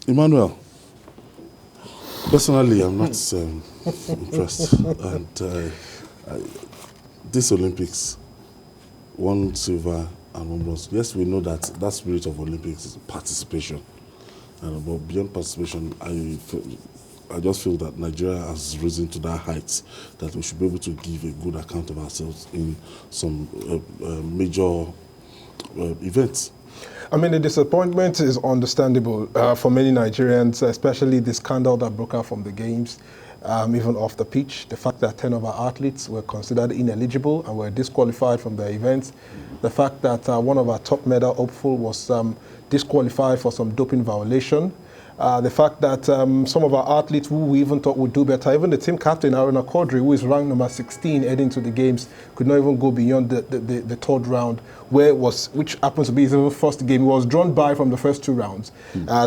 Emmanuel, personally, I'm not impressed. And this Olympics, 1 silver and 1 bronze. Yes, we know that that spirit of Olympics is participation. But beyond participation, I just feel that Nigeria has risen to that height that we should be able to give a good account of ourselves in some major events. I mean, the disappointment is understandable for many Nigerians, especially the scandal that broke out from the Games, even off the pitch. The fact that 10 of our athletes were considered ineligible and were disqualified from the events. The fact that one of our top medal hopeful was disqualified for some doping violation. The fact that some of our athletes who we even thought would do better, even the team captain, Aruna Quadri, who is ranked number 16 heading to the Games, could not even go beyond the third round, which happens to be his first game. He was drawn by from the first 2 rounds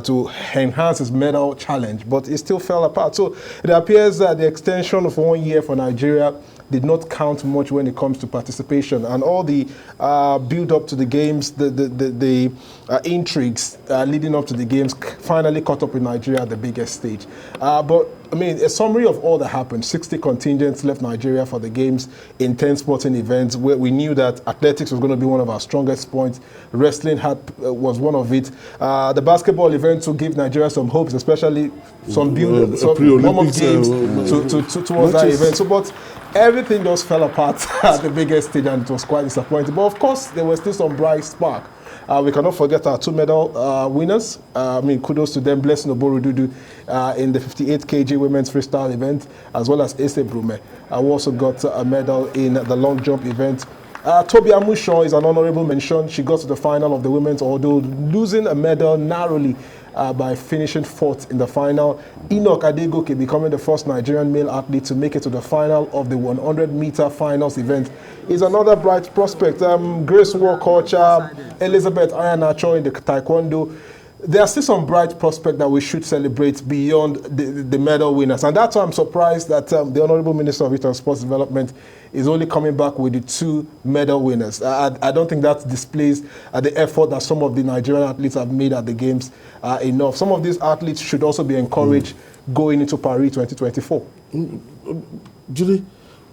to enhance his medal challenge, but it still fell apart. So it appears that the extension of 1 year for Nigeria did not count much when it comes to participation, and all the build up to the Games, the intrigues leading up to the Games finally caught up with Nigeria at the biggest stage. But I mean, a summary of all that happened: 60 contingents left Nigeria for the Games in 10 sporting events, where we knew that athletics was going to be one of our strongest points. Wrestling was one of it. The basketball event to give Nigeria some hopes, especially some build, some warm-up games towards that event. So, but everything just fell apart at the biggest stage, and it was quite disappointing. But of course, there was still some bright spark. We cannot forget our 2 medal winners. I mean, kudos to them. Blessing Oborududu in the 58 kg women's freestyle event, as well as Ese Brume, who also got a medal in the long jump event. Toby Amushaw is an honorable mention. She got to the final of the women's, although losing a medal narrowly by finishing 4th in the final. Enoch Adegoke becoming the first Nigerian male athlete to make it to the final of the 100-meter finals event is another bright prospect. Grace Walkocha, Elizabeth Ayanacho in the taekwondo. There are still some bright prospects that we should celebrate beyond the medal winners. And that's why I'm surprised that the Honorable Minister of Youth and Sports Development is only coming back with the 2 medal winners. I don't think that displays the effort that some of the Nigerian athletes have made at the Games enough. Some of these athletes should also be encouraged going into Paris 2024. Julie,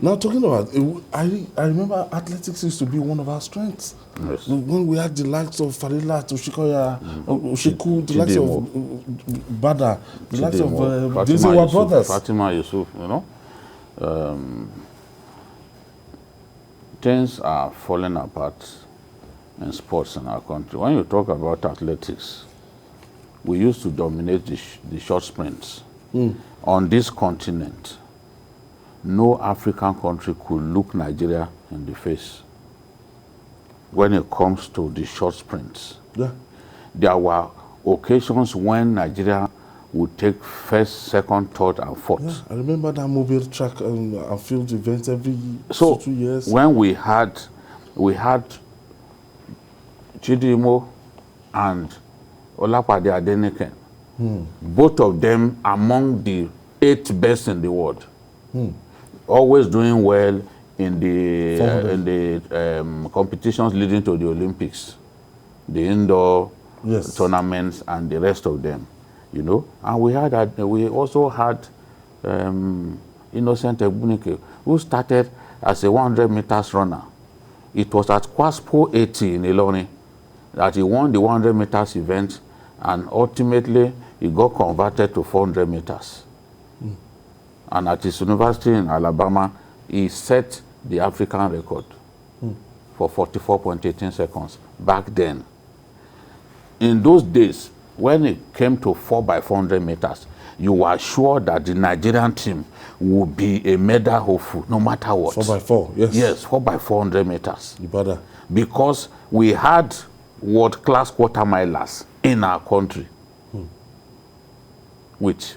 now talking about it, I remember athletics used to be one of our strengths. Yes. When we had the likes of Farila, Toshikoya, Oshiku, the likes of Bada, the likes of these were brothers. Fatima Yusuf, you know. Things are falling apart in sports in our country. When you talk about athletics, we used to dominate the short sprints. On this continent, no African country could look Nigeria in the face when it comes to the short sprints. Yeah. There were occasions when Nigeria would take first, second, third, and fourth. Yeah, I remember that mobile track and field events every 2 years. When we had Chidimo and Olapade Adenike, both of them among the 8 best in the world. Always doing well in the competitions leading to the Olympics, the indoor tournaments, and the rest of them, you know. And we also had Innocent Egbunike, who started as a 100 meters runner. It was at Kwaspo 80 in Ilorin that he won the 100 meters event, and ultimately he got converted to 400 meters. And at his university in Alabama, he set the African record for 44.18 seconds back then. In those days, when it came to 4x400 meters, you were sure that the Nigerian team would be a medal hopeful, no matter what. 4x4, yes. Yes, 4x400 meters. Ibadan. Because we had world-class quarter milers in our country, which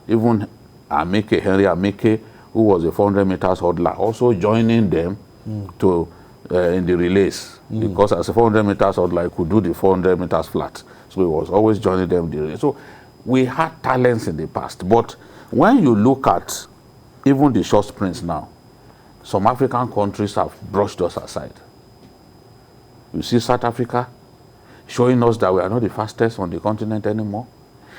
even Henry Ameke, who was a 400 meters hurdler, also joining them to in the relays, because as a 400 meters hurdler, he could do the 400 meters flat. So he was always joining them in the relays. So we had talents in the past. But when you look at even the short sprints now, some African countries have brushed us aside. You see South Africa, showing us that we are not the fastest on the continent anymore.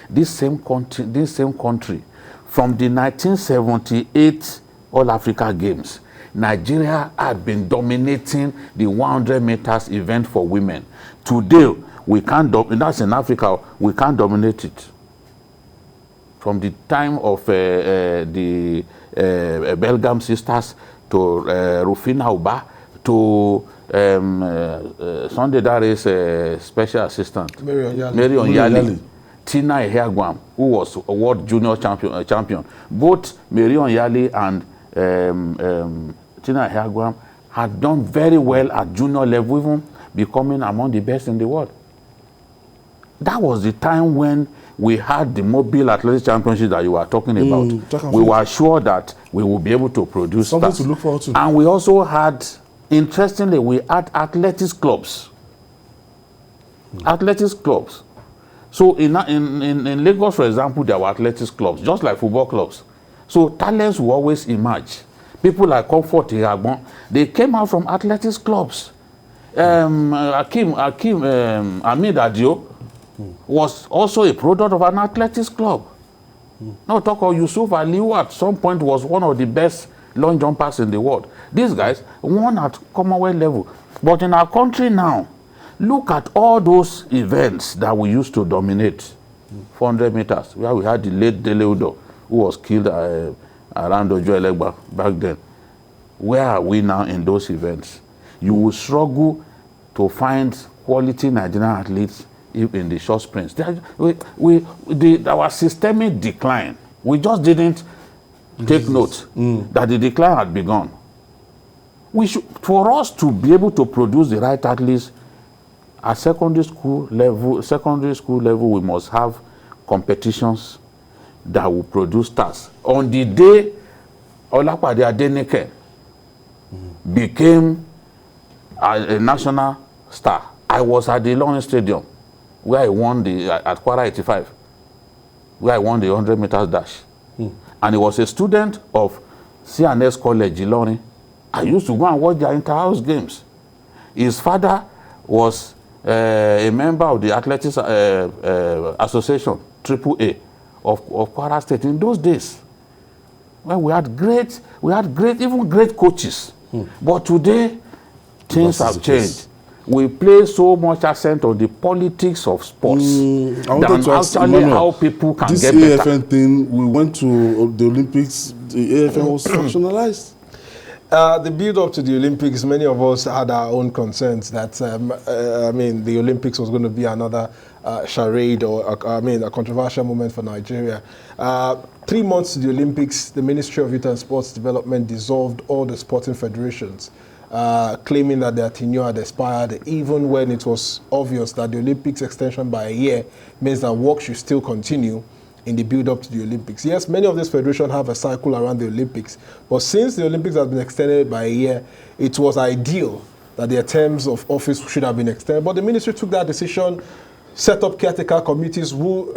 This same country, from the 1978 All Africa Games, Nigeria had been dominating the 100 meters event for women. Today, we can't, that's in Africa, we can't dominate it. From the time of the Belgium sisters to Rufina Uba to Sunday Dare's special assistant, Mary Onyali, Tina Eheagwam, who was a world junior champion. Both Mary Onyali and Tina Eheagwam had done very well at junior level, even becoming among the best in the world. That was the time when we had the mobile athletics championship that you were talking about. We were sure that we would be able to produce something stars. to look forward to. And we also had, interestingly, we had athletics clubs. Athletics clubs. So in Lagos, for example, there were athletics clubs, just like football clubs. So talents will always emerge. People like Comfort Iragbon, they came out from athletics clubs. Amid Adio was also a product of an athletics club. Now talk of Yusuf Ali, who at some point was one of the best long jumpers in the world. These guys won at Commonwealth level. But in our country now, look at all those events that we used to dominate. 400 meters, where we had the late Dele Udo, who was killed around Ojo Elegba back then. Where are we now in those events? You will struggle to find quality Nigerian athletes in the short sprints. Our systemic decline, we just didn't take note that the decline had begun. For us to be able to produce the right athletes at secondary school level, we must have competitions that will produce stars. On the day Olapade Adenike became a national star, I was at the Ilorin Stadium where I won at Kwara 85, where I won the 100 meters dash. And he was a student of CNS College Ilorin. I used to go and watch their inter-house games. His father was a member of the Athletics Association, AAA, of Kwara State in those days. When we had great, even great coaches. But today, things have changed. We place so much accent on the politics of sports than actually how people can get better. This AFN thing, we went to the Olympics, the AFN was functionalized. The build-up to the Olympics, many of us had our own concerns that, the Olympics was going to be another charade or, a controversial moment for Nigeria. 3 months to the Olympics, the Ministry of Youth and Sports Development dissolved all the sporting federations, claiming that their tenure had expired, even when it was obvious that the Olympics extension by a year means that work should still continue in the build-up to the Olympics. Yes, many of these federations have a cycle around the Olympics, but since the Olympics has been extended by a year, it was ideal that their terms of office should have been extended. But the ministry took that decision, set up caretaker committees who,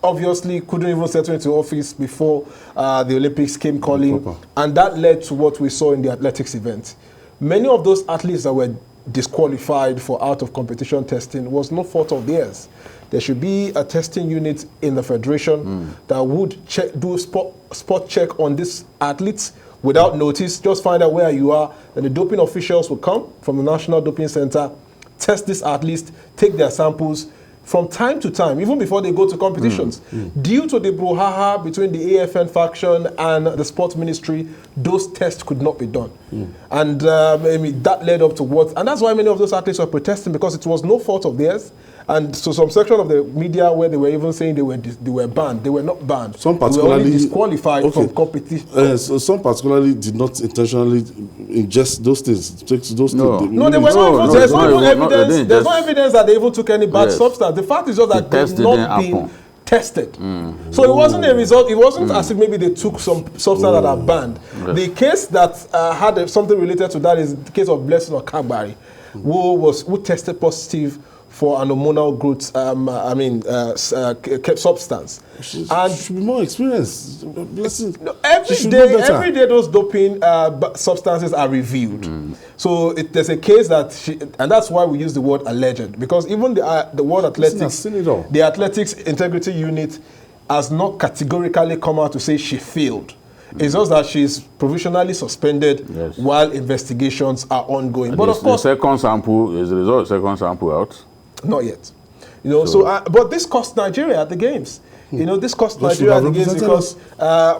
obviously couldn't even settle into office before the Olympics came calling, and that led to what we saw in the athletics event. Many of those athletes that were disqualified for out-of-competition testing was no fault of theirs. There should be a testing unit in the federation that would do spot check on these athletes without notice. Just find out where you are, and the doping officials will come from the National Doping Center, test these athletes, take their samples from time to time, even before they go to competitions. Due to the brouhaha between the AFN faction and the sports ministry, those tests could not be done. And that led up to what, and that's why many of those athletes were protesting, because it was no fault of theirs. And so some section of the media where they were even saying they were banned. They were not banned. Some particularly, they were only disqualified from competition. So some particularly did not intentionally ingest those things. There's no evidence that they even took any bad substance. The fact is just that they've not been tested. So it wasn't a result. It wasn't as if maybe they took some substance that are banned. The case that had something related to that is the case of Blessing Okagbari, who tested positive for an hormonal growth, substance. She should be more experienced. Blessing. No, She should know better. every day those doping substances are reviewed. So there's a case that and that's why we use the word alleged, because even the World Athletics, seen it all. the Athletics Integrity Unit has not categorically come out to say she failed. It's just that she's provisionally suspended while investigations are ongoing. But of course, the second sample is the result of the second sample out. Not yet. You know, but this cost Nigeria at the games. You know, this cost Nigeria at the games because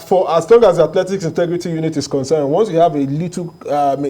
for as long as the Athletics Integrity Unit is concerned, once you have a little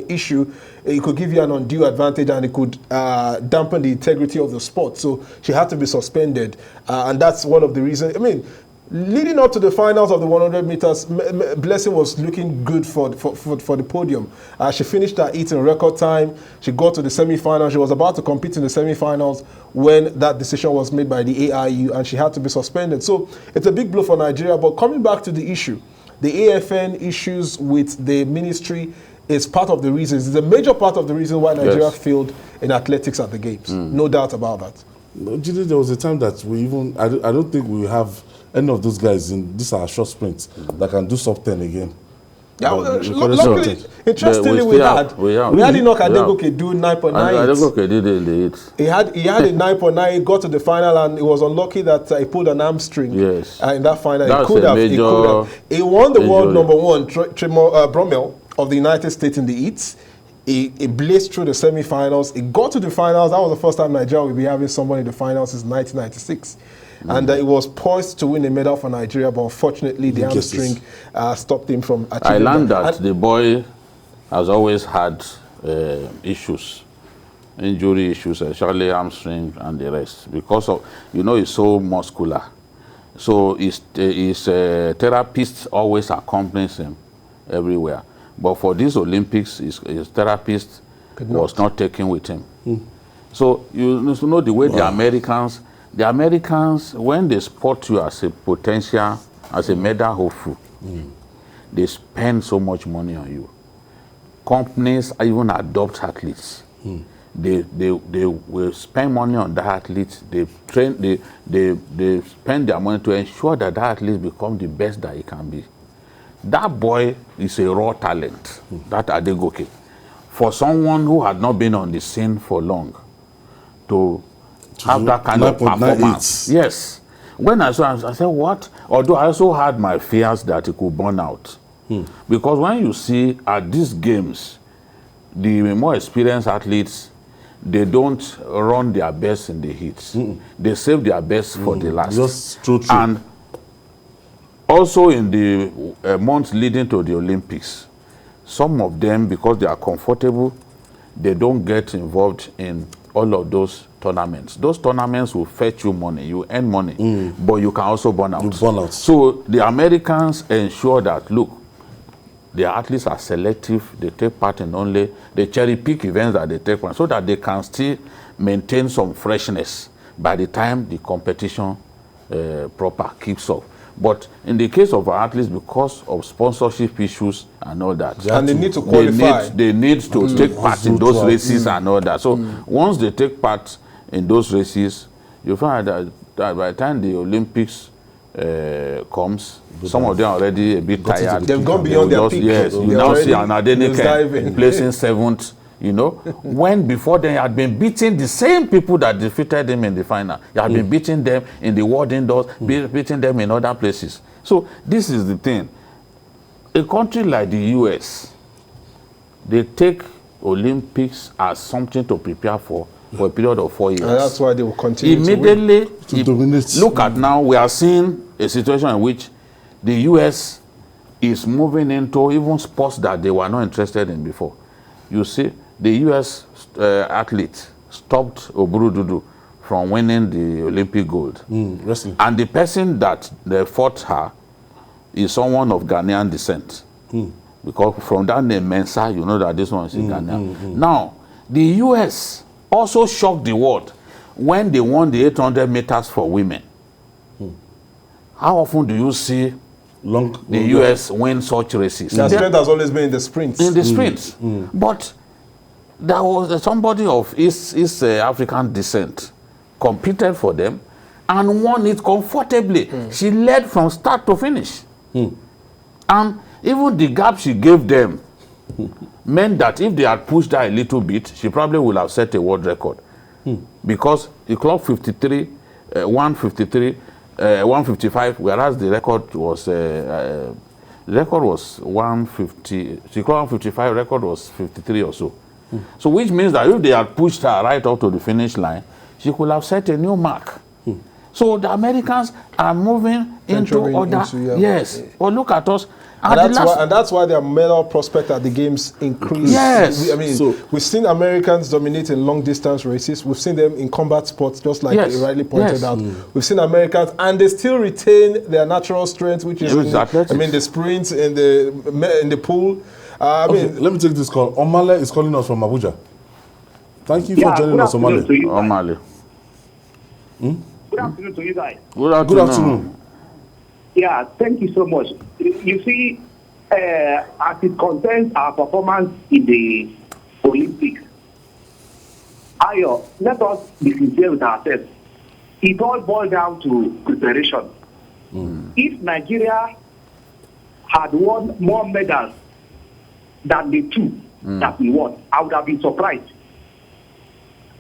issue, it could give you an undue advantage and it could dampen the integrity of the sport. So she had to be suspended, and that's one of the reasons. I mean, leading up to the finals of the 100 meters, Blessing was looking good for the podium. She finished her heat in record time. She got to the semi-finals. She was about to compete in the semi-finals when that decision was made by the AIU, and she had to be suspended. So it's a big blow for Nigeria. But coming back to the issue, the AFN issues with the ministry is part of the reasons. It's a major part of the reason why Nigeria failed in athletics at the games. No doubt about that. No, Jide, there was a time that we even, I don't think we have any of those guys in these are short sprints that can do sub 10 again. Yeah, luckily, interestingly, we had Enoch Adegoke do 9.9. Adegoke did it in the heat. He had a 9.9. He got to the final and he was unlucky that he pulled an hamstring. Yes. In that final, That's he could have. He won the world number one, Bromell of the United States in the heats. He blazed through the semi-finals. He got to the finals. That was the first time Nigeria will be having someone in the finals since 1996. And it was poised to win a medal for Nigeria, but unfortunately the hamstring stopped him from achieving I learned that and the boy has always had issues, injury issues, especially hamstring and the rest, because of, you know, he's so muscular. So his therapist always accompanies him everywhere. But for these Olympics, his therapist was not taken with him. So you need to know the way the Americans, when they spot you as a potential, as a medal hopeful, they spend so much money on you. Companies even adopt athletes. They will spend money on the athletes. They train. They spend their money to ensure that the athlete become the best that he can be. That boy is a raw talent. That Adegoke, for someone who had not been on the scene for long, to have that kind of performance. Yes. When I saw him, I said, what? Although I also had my fears that he could burn out. Because when you see at these games, the more experienced athletes, they don't run their best in the heats. They save their best for the last. Just true. And also in the months leading to the Olympics, some of them, because they are comfortable, they don't get involved in all of those tournaments. Those tournaments will fetch you money, you earn money, but you can also burn out. You burn out. So the Americans ensure that, look, their athletes are selective, they take part in only, they cherry pick events that they take part, so that they can still maintain some freshness by the time the competition proper kicks off. But in the case of our athletes, because of sponsorship issues and all that, and they need to qualify. They need to take part in those races and all that. So once they take part in those races, you find that by the time the Olympics comes, some of them are already a bit tired. They've gone beyond their peak. Yes, you now see an Adenike placing 7th. You know, when before then he had been beating the same people that defeated him in the final. He had been beating them in the world indoors, beating them in other places. So this is the thing. A country like the US, they take Olympics as something to prepare for a period of 4 years. And that's why they will continue immediately to dominate. Look at now, we are seeing a situation in which the US is moving into even sports that they were not interested in before. You see, the US athlete stopped Oburududu from winning the Olympic gold. Wrestling. And the person that fought her is someone of Ghanaian descent. Because from that name, Mensah, you know that this one is in Ghana. Now, the US also shocked the world when they won the 800 meters for women. How often do you see the US win such races? Their strength has always been in the sprints. In the sprints. But there was somebody of East African descent competed for them, and won it comfortably. She led from start to finish. And even the gap she gave them meant that if they had pushed her a little bit, she probably would have set a world record. Because the clock 155, whereas the record was 150. The clock 155 record was 53 or so. So which means that if they had pushed her right up to the finish line, she could have set a new mark. So the Americans are moving into other. Yes. But look at us. And that's why their medal prospect at the games increased. Yes. We've seen Americans dominate in long distance races. We've seen them in combat sports, just like you rightly pointed out. We've seen Americans, and they still retain their natural strength, which is the sprints in the pool. Let me take this call. Omale is calling us from Abuja. Thank you for joining us, Omale. Omale. Good afternoon to you guys. Good afternoon. Good afternoon. Yeah, thank you so much. You see, as it concerns our performance in the Olympics, Ayo, let us be sincere with ourselves. It all boils down to preparation. If Nigeria had won more medals than the two that we won, I would have been surprised.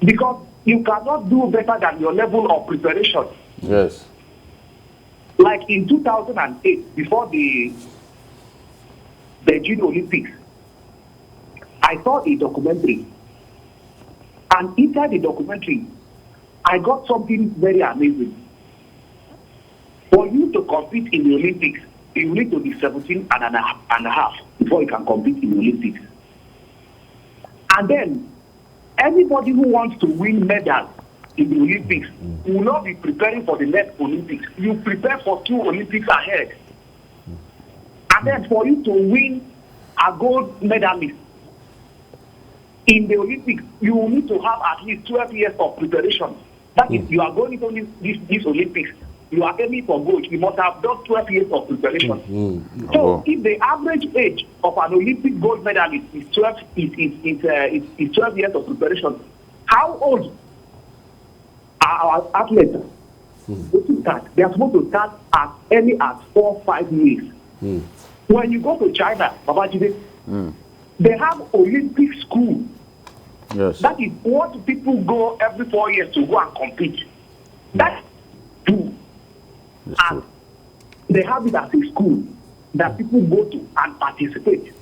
Because you cannot do better than your level of preparation. Yes. Like in 2008, before the Beijing Olympics, I saw a documentary. And inside the documentary, I got something very amazing. For you to compete in the Olympics, you need to be 17 and a half before you can compete in the Olympics. And then, anybody who wants to win medals in the Olympics will not be preparing for the next Olympics. You prepare for 2 Olympics ahead. And then for you to win a gold medalist in the Olympics, you will need to have at least 12 years of preparation. That is, you are going into this Olympics, you are aiming for gold, you must have done 12 years of preparation. So if the average age of an Olympic gold medalist is 12 years of preparation, how old our athletes to start? They are supposed to start as early as 4-5 years. When you go to China, Babajide, they have Olympic school. Yes. That is what people go every 4 years to go and compete. That's true. And they have it as a school that people go to and participate.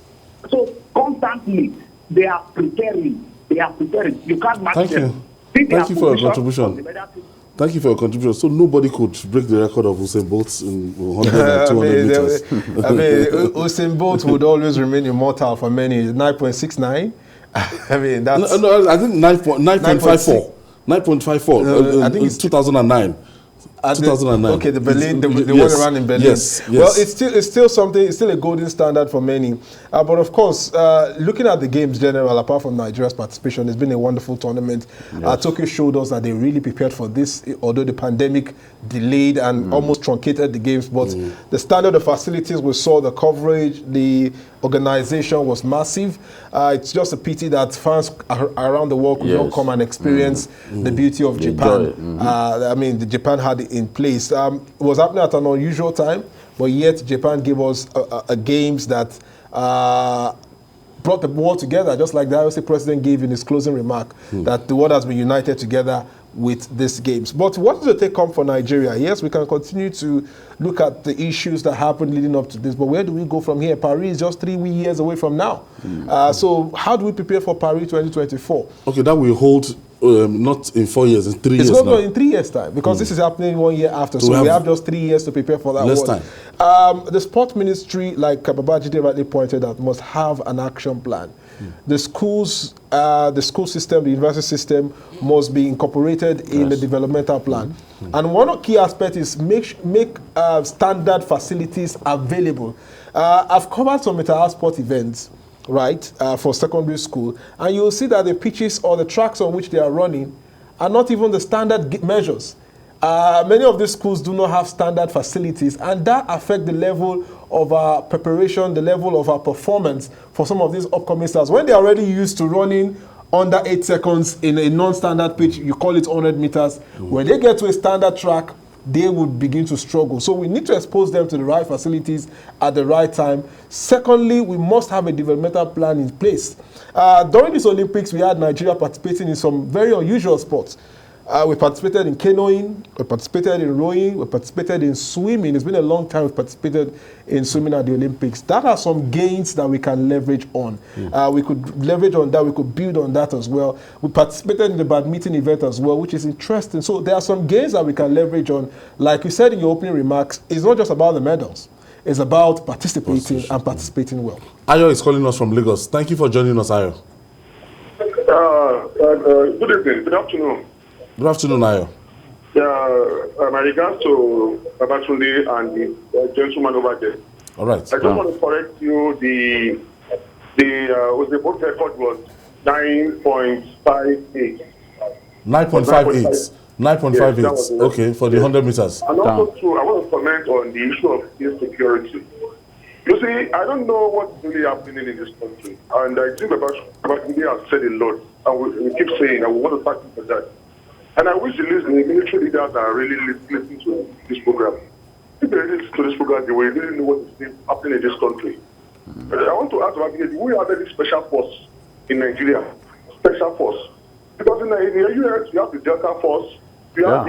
So constantly they are preparing. You can't match them. Thank you for your contribution. Thank you for your contribution. So nobody could break the record of Usain Bolt in 100 and 200 meters. Usain Bolt would always remain immortal for many. 9.69. That's... No, I think 9.54. 9.54. I think it's 2009. 2009. Okay, the Berlin, the one around in Berlin. Yes. Well, it's still something. It's still a golden standard for many. But of course, looking at the games general, apart from Nigeria's participation, it's been a wonderful tournament. Yes. Tokyo showed us that they really prepared for this, although the pandemic delayed and almost truncated the games. But the standard of facilities, we saw the coverage, the organization was massive. It's just a pity that fans around the world could not come and experience the beauty of Japan. The Japan had it in place. It was happening at an unusual time, but yet Japan gave us a games that brought the world together, just like the IOC president gave in his closing remark, that the world has been united together with these games. But what is the take-home for Nigeria? Yes, we can continue to look at the issues that happened leading up to this, but where do we go from here? Paris is just 3 years away from now. So how do we prepare for Paris 2024? Okay, that will hold not in 4 years, in 3 years. It's going in 3 years' time, because this is happening 1 year after. So we have just 3 years to prepare for that. Less time. The sports ministry, like Babajide rightly pointed out, must have an action plan. The schools, the school system, the university system must be incorporated in the developmental plan. And one key aspect is make standard facilities available. I've covered some inter-sport events, right, for secondary school, and you'll see that the pitches or the tracks on which they are running are not even the standard measures. Many of these schools do not have standard facilities, and that affects the level of our preparation, the level of our performance for some of these upcoming stars. When they're already used to running under 8 seconds in a non-standard pitch, you call it 100 meters. When they get to a standard track, they would begin to struggle. So we need to expose them to the right facilities at the right time. Secondly, we must have a developmental plan in place. During these Olympics, we had Nigeria participating in some very unusual sports. We participated in canoeing, we participated in rowing, we participated in swimming. It's been a long time we've participated in swimming at the Olympics. That are some gains that we can leverage on. We could leverage on that, we could build on that as well. We participated in the badminton event as well, which is interesting. So there are some gains that we can leverage on. Like you said in your opening remarks, it's not just about the medals. It's about participating and participating well. Ayo is calling us from Lagos. Thank you for joining us, Ayo. Good evening, good afternoon. Good afternoon, Ayo. My regards to Babatunde and the gentleman over there. All right. I just want to correct you. The book record was 9.58. 9.58. 9.58. Yes, Okay, for the 100 meters. And also, too, I want to comment on the issue of insecurity. You see, I don't know what's really happening in this country. And I think Babatunde has said a lot. And we keep saying, and we want to thank him for that. And I wish the military leaders are really listening to this program. If they really listen to this program, they will really know what is happening in this country. But I want to ask about do we have any special force in Nigeria? Special force. Because in the US, you have the Delta Force, you have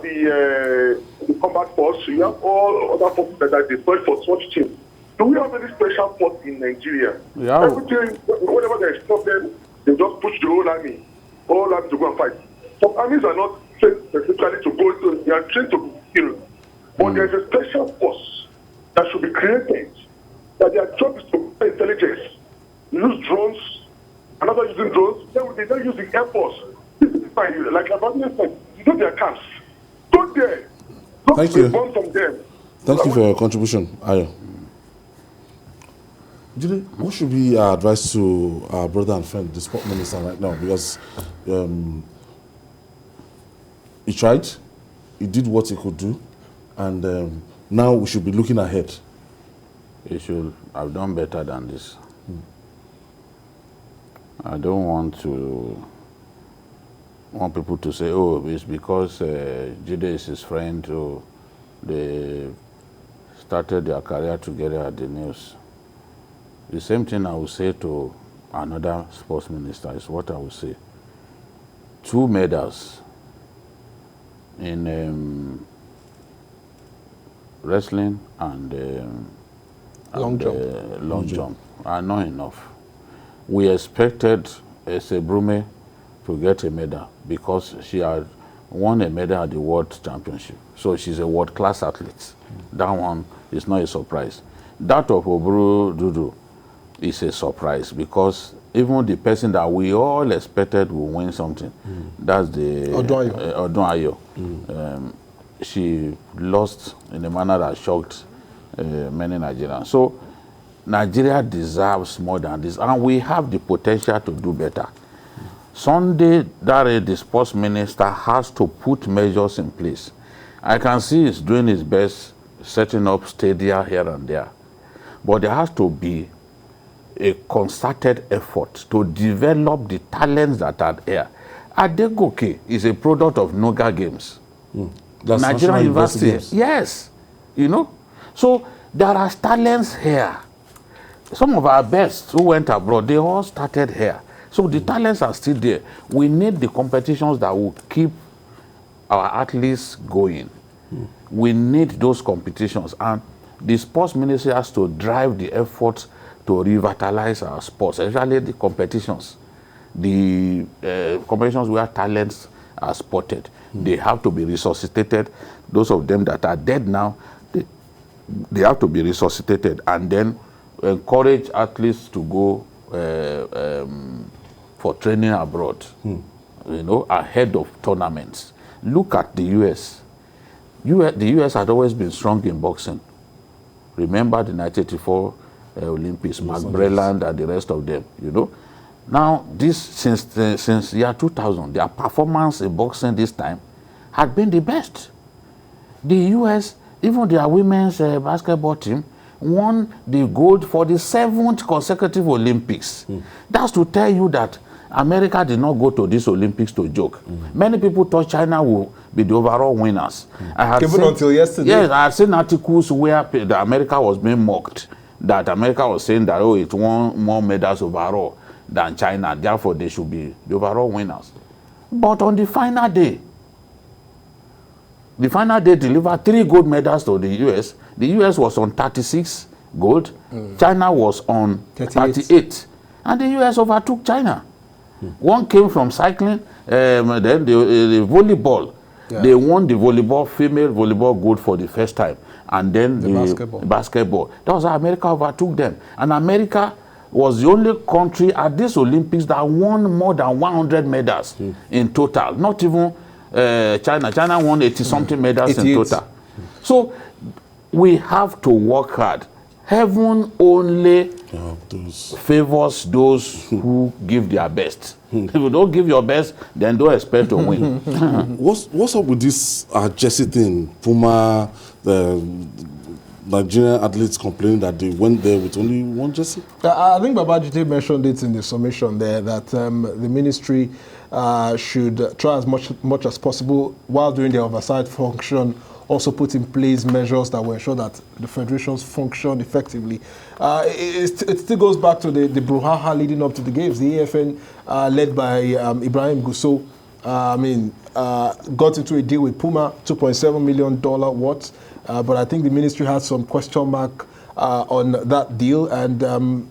the combat force, you have all other forces that are deployed for such things. Do we have any special force in Nigeria? Yeah. Everything, whenever there is problem, they just push the whole army to go and fight. Some armies are not trained specifically to go to, they are trained to kill. But there is a special force that should be created, that their job is to get intelligence, use drones, another using drones, they don't use the Air Force. This is fine. Like about said, you know their camps. Go there. Thank you. Bomb from them. Thank you for your contribution, Ayo. Julie, what should be our advice to our brother and friend, the sport minister, right now? Because he tried, he did what he could do, and now we should be looking ahead. He should have done better than this. I don't want people to say, oh, it's because Jide is his friend, or they started their career together at the news. The same thing I would say to another sports minister is what I would say. 2 medals in wrestling and long jump are not enough. We expected Sebrume to get a medal because she had won a medal at the World Championship. So she's a world-class athlete. That one is not a surprise. That of Oburu Dudu is a surprise because even the person that we all expected will win something, that's the Odun Ayo. She lost in a manner that shocked many Nigerians. So Nigeria deserves more than this, and we have the potential to do better. Sunday, the sports minister has to put measures in place. I can see he's doing his best setting up stadia here and there, but there has to be a concerted effort to develop the talents that are there. Adegoke is a product of Noga Games. That's Nigerian University. Games. Yes, you know. So there are talents here. Some of our best who went abroad, they all started here. So the talents are still there. We need the competitions that will keep our athletes going. We need those competitions, and the sports ministry has to drive the efforts to revitalize our sports, especially the competitions. The competitions where talents are spotted. They have to be resuscitated. Those of them that are dead now, they have to be resuscitated, and then encourage athletes to go for training abroad, you know, ahead of tournaments. Look at the US. The US had always been strong in boxing. Remember the 1984 Olympics, Mark Breland and the rest of them, you know. Now, this since year 2000, their performance in boxing this time had been the best. The US, even their women's basketball team, won the gold for the 7th consecutive Olympics. That's to tell you that America did not go to these Olympics to joke. Many people thought China will be the overall winners. Even until yesterday. Yes, I had seen articles where America was being mocked. That America was saying that, oh, it won more medals overall than China, therefore they should be the overall winners. But on the final day delivered 3 gold medals to the US. The US was on 36 gold. China was on 38. And the US overtook China. One came from cycling, then the volleyball. Yeah. They won the female volleyball gold for the first time. And then the basketball. That was how America overtook them. And America was the only country at this Olympics that won more than 100 medals in total. Not even China. China won 80-something medals in total. So we have to work hard. Heaven only favors those who give their best. If you don't give your best, then don't expect to win. What's up with this jersey thing? Puma, the Nigerian athletes complaining that they went there with only one jersey? I think Babajide mentioned it in the summation there, that the ministry should try as much as possible while doing their oversight function, also put in place measures that will ensure that the federations function effectively. It still goes back to the brouhaha leading up to the games. The AFN, led by Ibrahim Gusso, got into a deal with Puma, $2.7 million worth. But I think the ministry had some question mark on that deal. And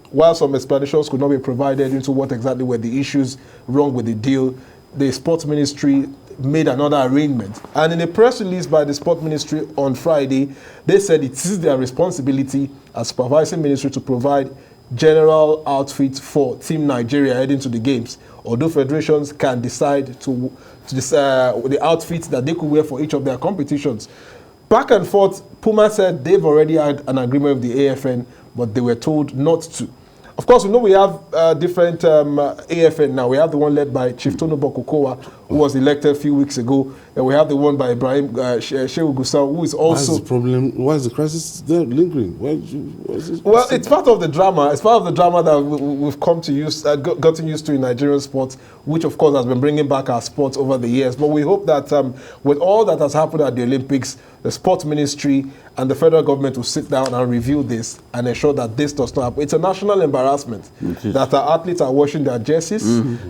while some explanations could not be provided into what exactly were the issues wrong with the deal, the sports ministry made another arrangement. And in a press release by the Sport Ministry on Friday, they said it is their responsibility as supervising ministry to provide general outfits for Team Nigeria heading to the games. Although federations can decide to the outfits that they could wear for each of their competitions. Back and forth, Puma said they've already had an agreement with the AFN, but they were told not to. Of course, we know we have different AFN now. We have the one led by Chief Tono Bokokowa, who was elected a few weeks ago. And we have the one by Ibrahim Shehu Gusau, who is also... Why is the problem? Why is the crisis there lingering? Well, it's part of the drama. It's part of the drama that we've come to use, gotten used to in Nigerian sports, which of course has been bringing back our sports over the years. But we hope that with all that has happened at the Olympics, the sports ministry and the federal government will sit down and review this and ensure that this does not happen. It's a national embarrassment that our athletes are washing their jerseys,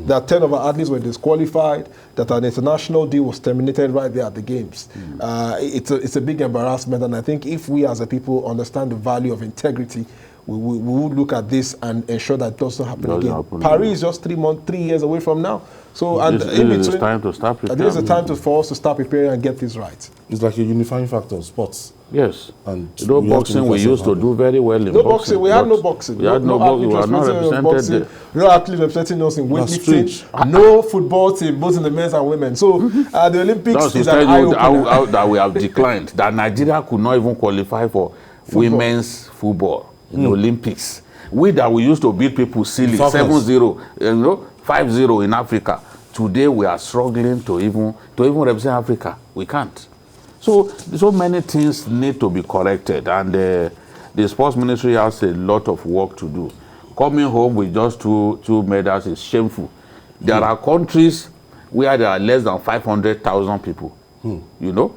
that 10 of our athletes were disqualified, that an international deal was terminated right there at the games. It's a big embarrassment, and I think if we as a people understand the value of integrity, we would look at this and ensure that it doesn't happen again. Paris is just 3 years away from now. So, and this is time to start preparing. This is the time for us to start preparing and get this right. It's like a unifying factor of sports. Yes. And boxing we used to do very well in boxing. We had no boxing. We had no boxing. We were not represented. No athletes representing us in weightlifting. No football team, both in the men's and women. So the Olympics is an eye-opener. That we have declined. That Nigeria could not even qualify for women's football in the Olympics. We used to beat people silly, 7-0, 5-0 in Africa. Today we are struggling to even represent Africa. We can't. So many things need to be corrected, and the sports ministry has a lot of work to do. Coming home with just two medals is shameful. There are countries where there are less than 500,000 people. You know,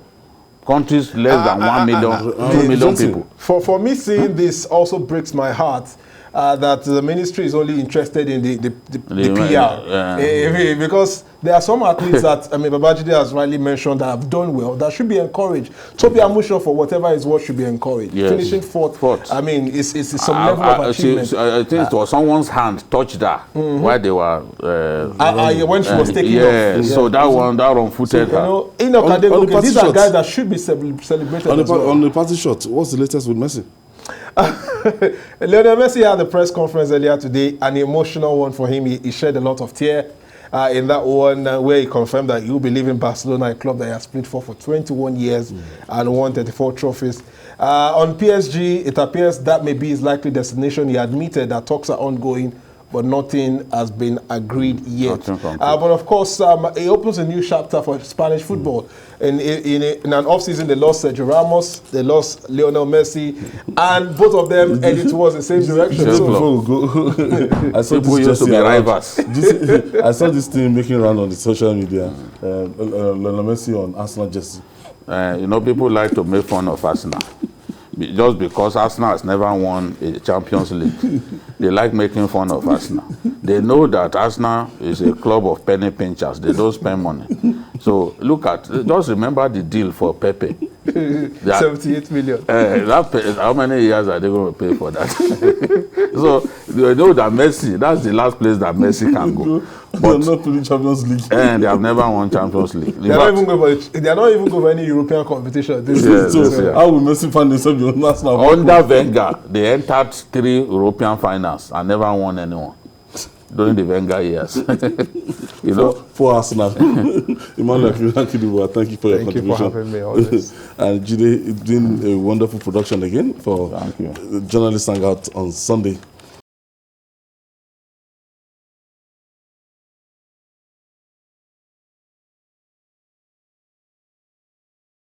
countries less than 1 million, 2 million people. For me, seeing this also breaks my heart. That the ministry is only interested in the PR. Because there are some athletes that, Babajide has rightly mentioned, that have done well, that should be encouraged. Toby Amusho, for whatever is what, should be encouraged. Yes. Finishing fourth. It's some level of achievement. I think it was someone's hand touched her while they were... when she was taking off. So that one footed her. These are guys that should be celebrated on the party shot, what's the latest with Messi? Lionel Messi had a press conference earlier today, an emotional one for him. He shed a lot of tears in that one where he confirmed that he will be leaving Barcelona, a club that he has played for 21 years and won 34 trophies. On PSG, it appears that may be his likely destination. He admitted that talks are ongoing but nothing has been agreed yet. Nothing concrete. But of course, it opens a new chapter for Spanish football. In an off-season, they lost Sergio Ramos, they lost Lionel Messi, and both of them headed towards the same direction. Same So, club. Before we go, I saw People this used to jersey be around. rivals. I saw this thing making around on the social media. Lionel Messi on Arsenal jersey. People like to make fun of Arsenal. Just because Arsenal has never won a Champions League. They like making fun of Arsenal. They know that Arsenal is a club of penny pinchers. They don't spend money. So just remember the deal for Pepe. 78 million. How many years are they going to pay for that? So they know that Messi, that's the last place that Messi can go. They are not playing Champions League. And they have never won Champions League. They are not even going for any European competition. This Yes, So yes, yeah. how will Messi find himself in Arsenal? Under Wenger, they entered 3 European finals and never won anyone during the Wenger years. For Arsenal. Emmanuel Kidiwa, thank you for your Thank you contribution. for having me on this. And Jide, doing a wonderful production again for Thank you. Journalist Hangout on Sunday.